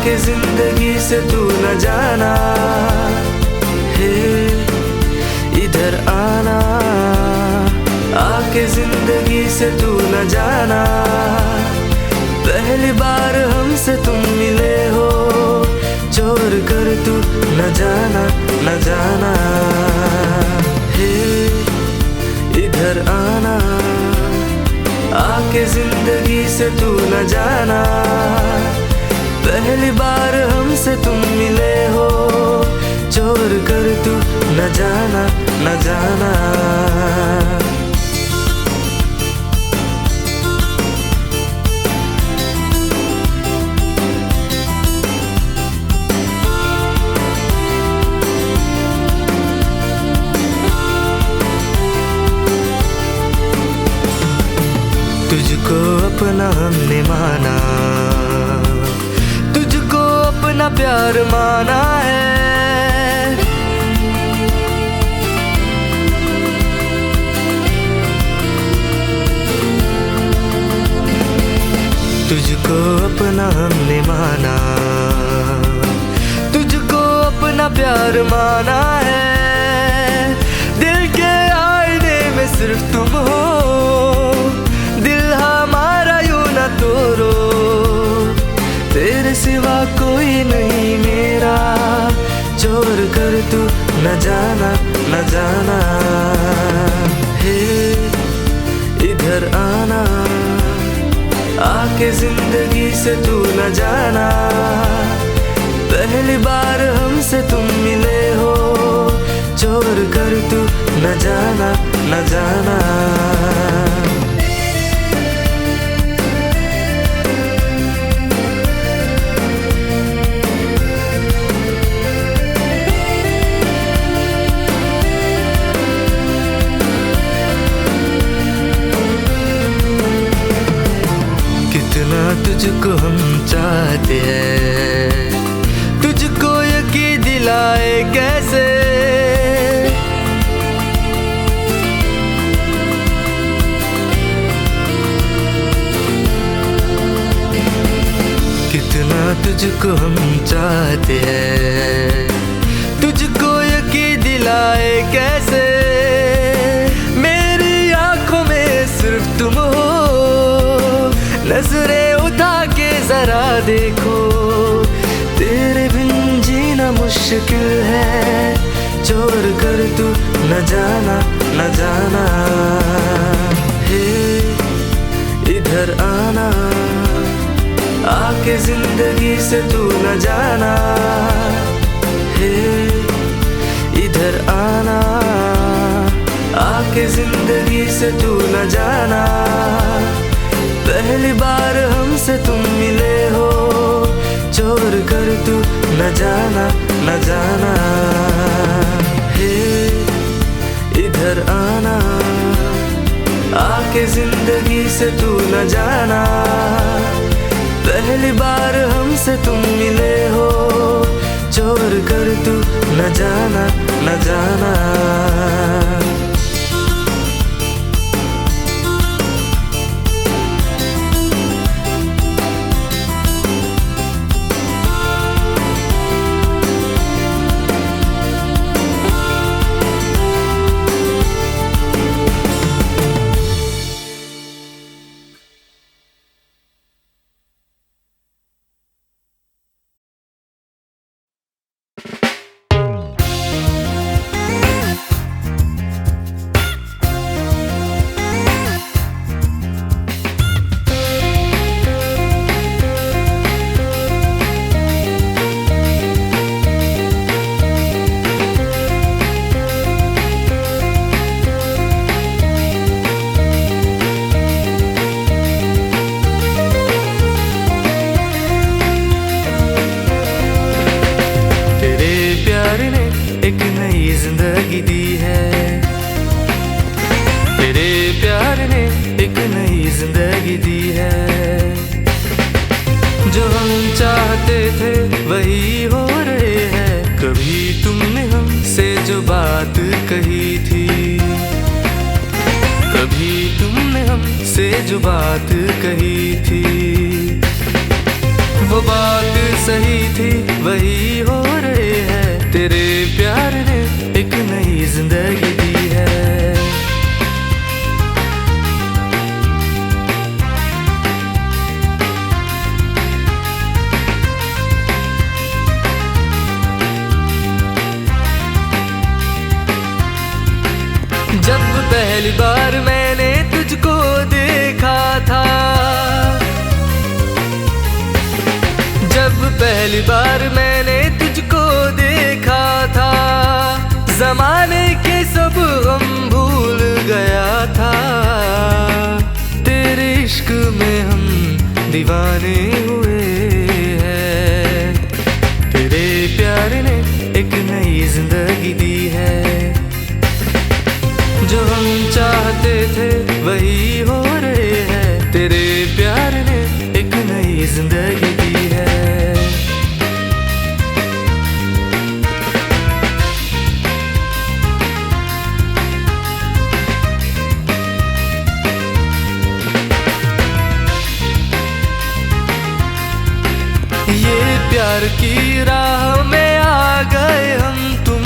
आके जिंदगी से तू न जाना, हे इधर आना। आके जिंदगी से तू न जाना, पहली बार हमसे तुम मिले हो, जोर कर तू न जाना न जाना, हे इधर आना। आके जिंदगी से तू न जाना, पहली बार हमसे तुम मिले हो, जोर कर तू न जाना न जाना। तुझको अपना हमने माना, तुझको अपना प्यार माना है। तुझको अपना हमने माना, तुझको अपना प्यार माना है। दिल के आईने में सिर्फ तुम हो, तोरो तेरे सिवा कोई नहीं मेरा, जोर कर तू न जाना न जाना, हे इधर आना। आके जिंदगी से तू न जाना, पहली बार हमसे तुम मिले हो, जोर कर तू न जाना न जाना। तुझको हम चाहते हैं, तुझको यकीन दिलाए कैसे। कितना तुझको हम चाहते हैं, तुझको यकीन दिलाए कैसे। मेरी आंखों में सिर्फ तुम हो, नजरें उठा के जरा देखो, तेरे बिन जीना मुश्किल है, जोर कर तू न जाना न जाना, हे इधर आना। आके जिंदगी से तू न जाना, हे इधर आना। आके जिंदगी से तू न जाना, पहली बार हमसे तुम मिले हो, जोर कर तू न जाना न जाना, हे इधर आना। आके जिंदगी से तू न जाना, पहली बार हमसे तुम मिले हो, जोर कर तू न जाना न जाना। एक नई जिंदगी दी है, तेरे प्यार ने एक नई जिंदगी दी है। जो हम चाहते थे वही हो रहे हैं, कभी तुमने हमसे जो बात कही थी, कभी तुमने हमसे जो बात कही थी, वो बात सही पहली बार मैंने तुझको देखा था, जमाने के सब गम भूल गया था। तेरे इश्क में हम दीवाने हुए हैं, तेरे प्यार ने एक नई जिंदगी दी है। जो हम चाहते थे वही हो रहे हैं, तेरे प्यार ने एक नई जिंदगी दी है। ये प्यार की राह में आ गए हम तुम,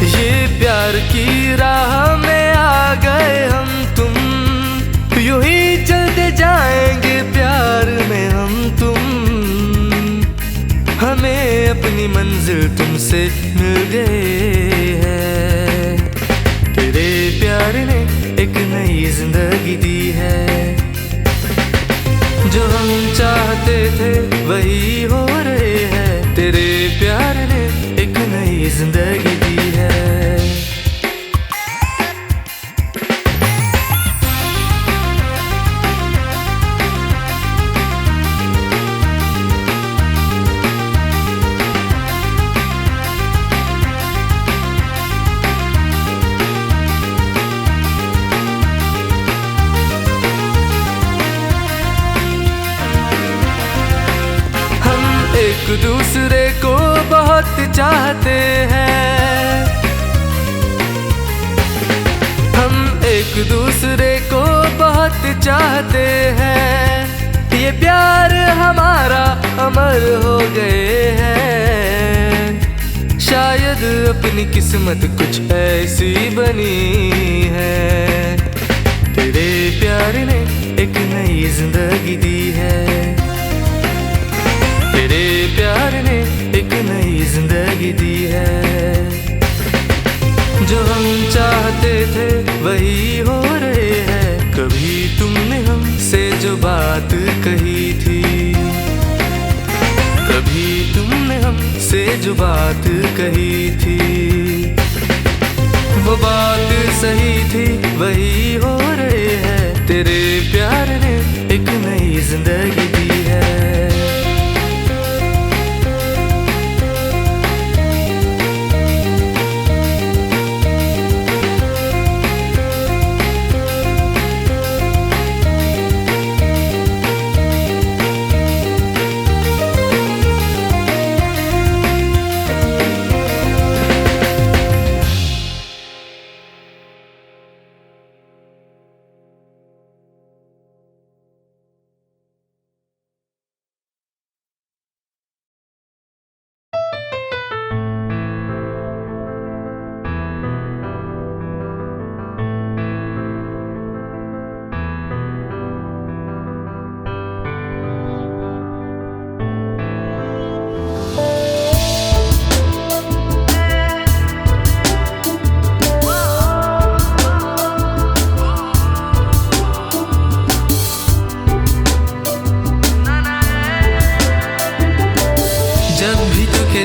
ये प्यार की राह में आ गए हम तुम। यूं ही चलते जाएंगे प्यार में हम तुम, हमें अपनी मंजिल तुमसे मिल गए है। तेरे प्यार ने एक नई जिंदगी दी है, जो हम चाहते थे वही हो रहे हैं। तेरे प्यार ने एक नई जिंदगी दी है। एक दूसरे को बहुत चाहते हैं, हम एक दूसरे को बहुत चाहते हैं। ये प्यार हमारा अमर हो गए हैं, शायद अपनी किस्मत कुछ ऐसी बनी है। तेरे प्यार ने एक नई जिंदगी दी है, तेरे प्यार ने एक नई जिंदगी दी है। जो हम चाहते थे वही हो रहे हैं, कभी तुमने हमसे जो बात कही थी, कभी तुमने हमसे जो बात कही थी, वो बात सही थी वही हो रहे हैं। तेरे प्यार ने एक नई जिंदगी दी है।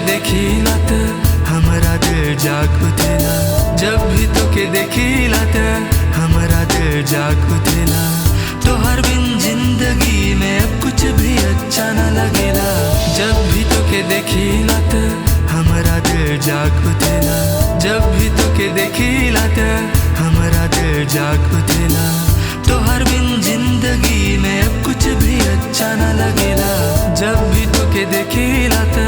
देखीला त हमरा दिल जाग उठेला, जब भी तोके देखीला त हमरा दिल जाग उठेला। तोहर बिन जिंदगी में अब कुछ भी अच्छा न लगेला, जब भी तोके देखीला त हमरा दिल जाग उठेला, जब भी तोके देखीला त हमरा दिल जाग उठेला। तोहर बिन जिंदगी में अब कुछ भी अच्छा न लगेला, जब भी तोके देखीला त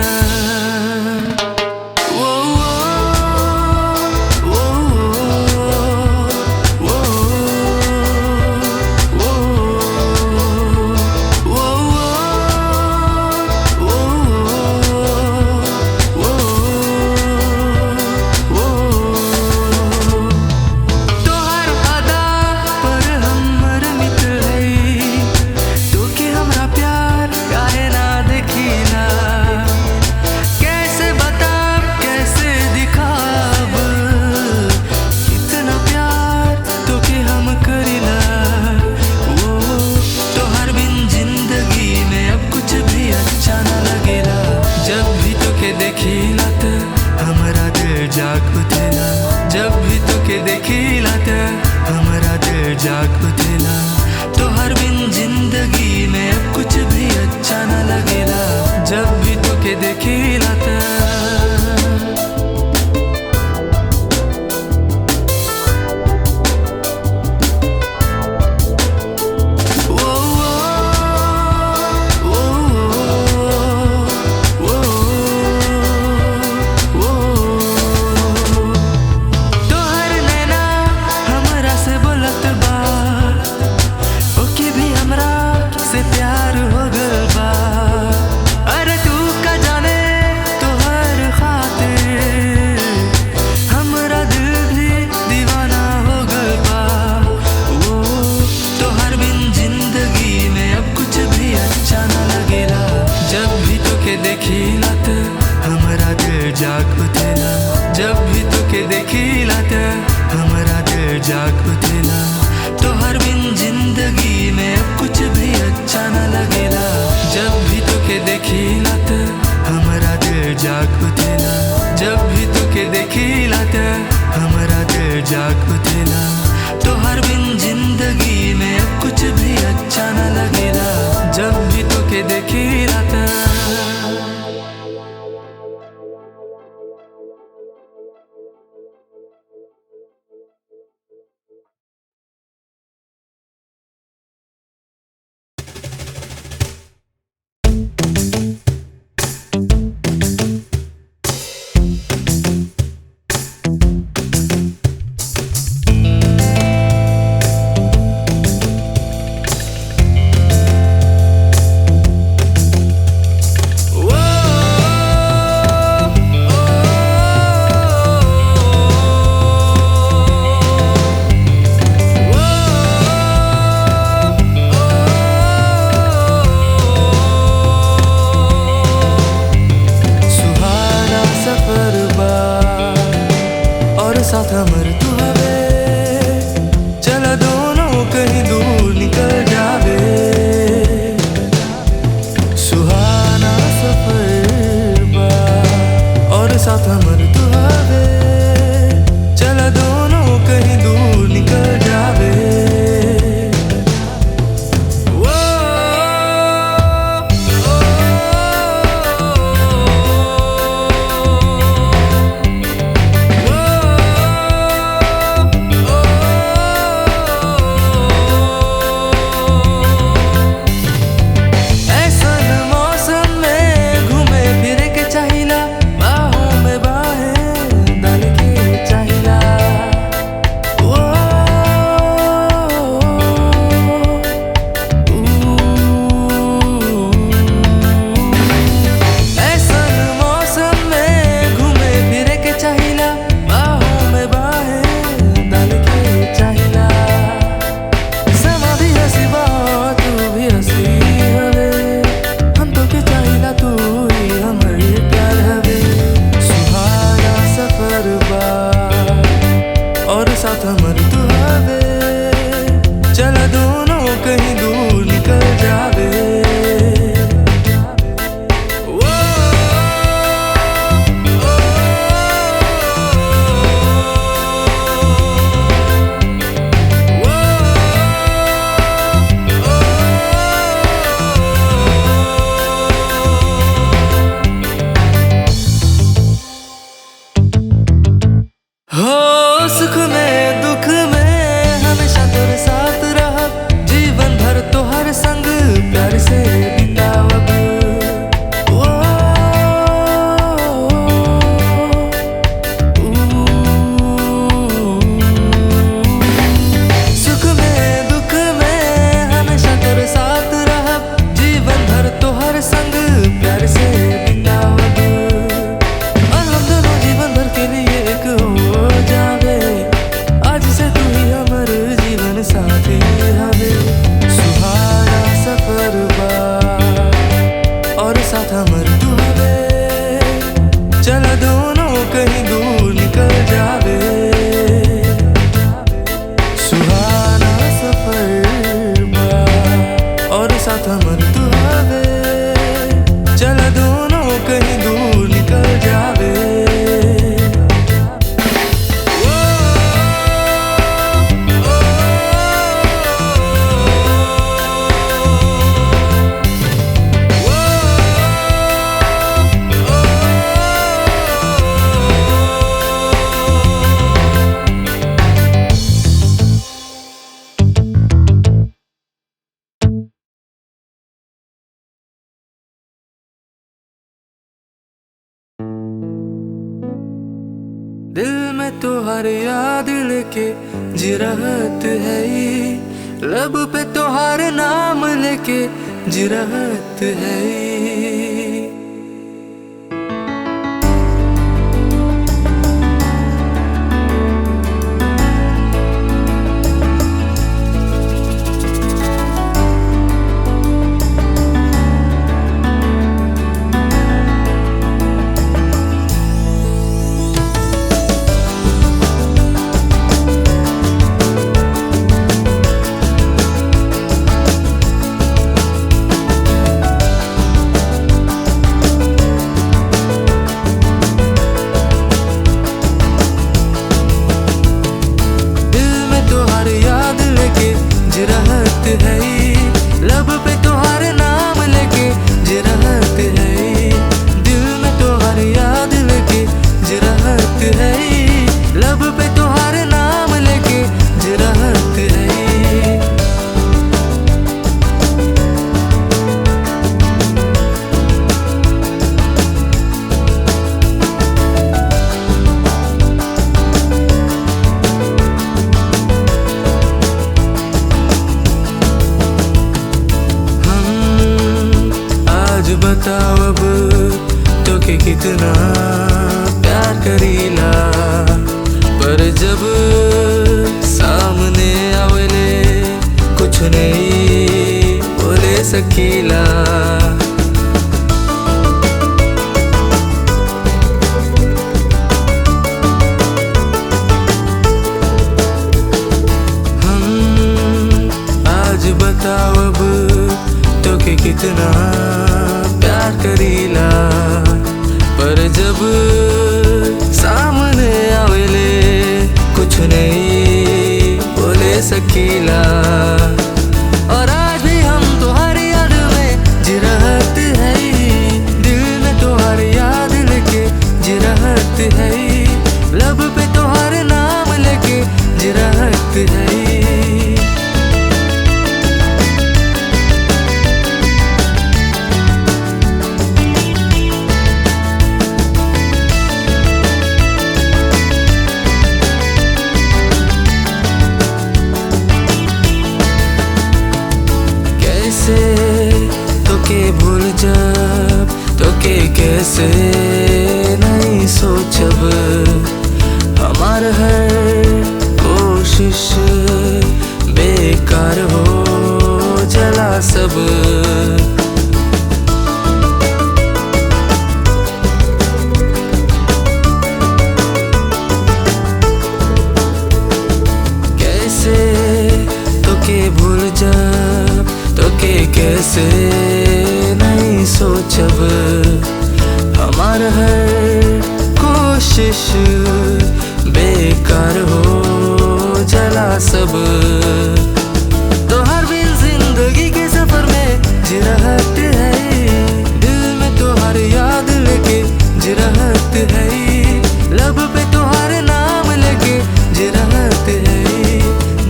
जाग उठेला जब भी तुके देखिला त हमारा दिल जाग उठेला तोहर बिन जिंदगी में कुछ भी अच्छा न लगेला जब भी तुके देखिला त हमारा दिल जाग उठेला जब भी तुके देखिला त हमारा दिल जाग उठेला तोहर बिन जिंदगी में कुछ भी अच्छा न लगेला जब भी तुके देखिला त साथ हमर तू हवे चला दोनों कहीं दूर निकल जावे सुहाना सफर बा और साथ हमर तू हवे चला दोनों कहीं दूर निकल जावे साथ हमर तू हवे चला दोनों कहीं दूर निकल जावे सुख में दुख में हमेशा तेरे साथ रहा जीवन भर तो हर संग प्यार से बितावब सुख में दुख में हमेशा तेरे साथ रहा जीवन भर तो हर संग प्यार से बितावब और हम दोनों जीवन भर के लिए एक हो जावे आज से तू ही हमर जीवन साथी हवे सुहाना सफर बा और साथ हमर तू हवे चला दोनों कहीं दूर निकल जावे सुहाना सफर बा और साथ हमर तू हवे चला दोनों कहीं दूर निकल जावे दिल में तोहर याद लेके जी रहत है लब पे तोहर नाम लेके जी रहत है सकीला। आज बताओ अब तो कि कितना प्यार करीला, पर जब सामने आवेले कुछ नहीं बोले सकीला। और आज भी हम तुम्हारी याद में जी रहत है, दिल में तुम्हारी याद लेके जी रहत है, लब पे तुम्हारे नाम लेके जी रहत है। तो के भूल जब तो के कैसे नहीं सोचब, हमार हर कोशिश बेकार हो जला सब। कैसे तो के भूल जब तो के कैसे नहीं सोचब, हमार हर कोशिश बेकार हो जला सब। तो हर बिन जिंदगी के सफर में जी रहत है, दिल में तुम्हारी याद लेके जी रहत है, लब पे तुम्हारे नाम लेके जी रहत है,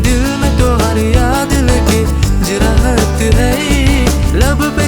दिल में तुम्हारी याद लेके जी रहत है, लब पे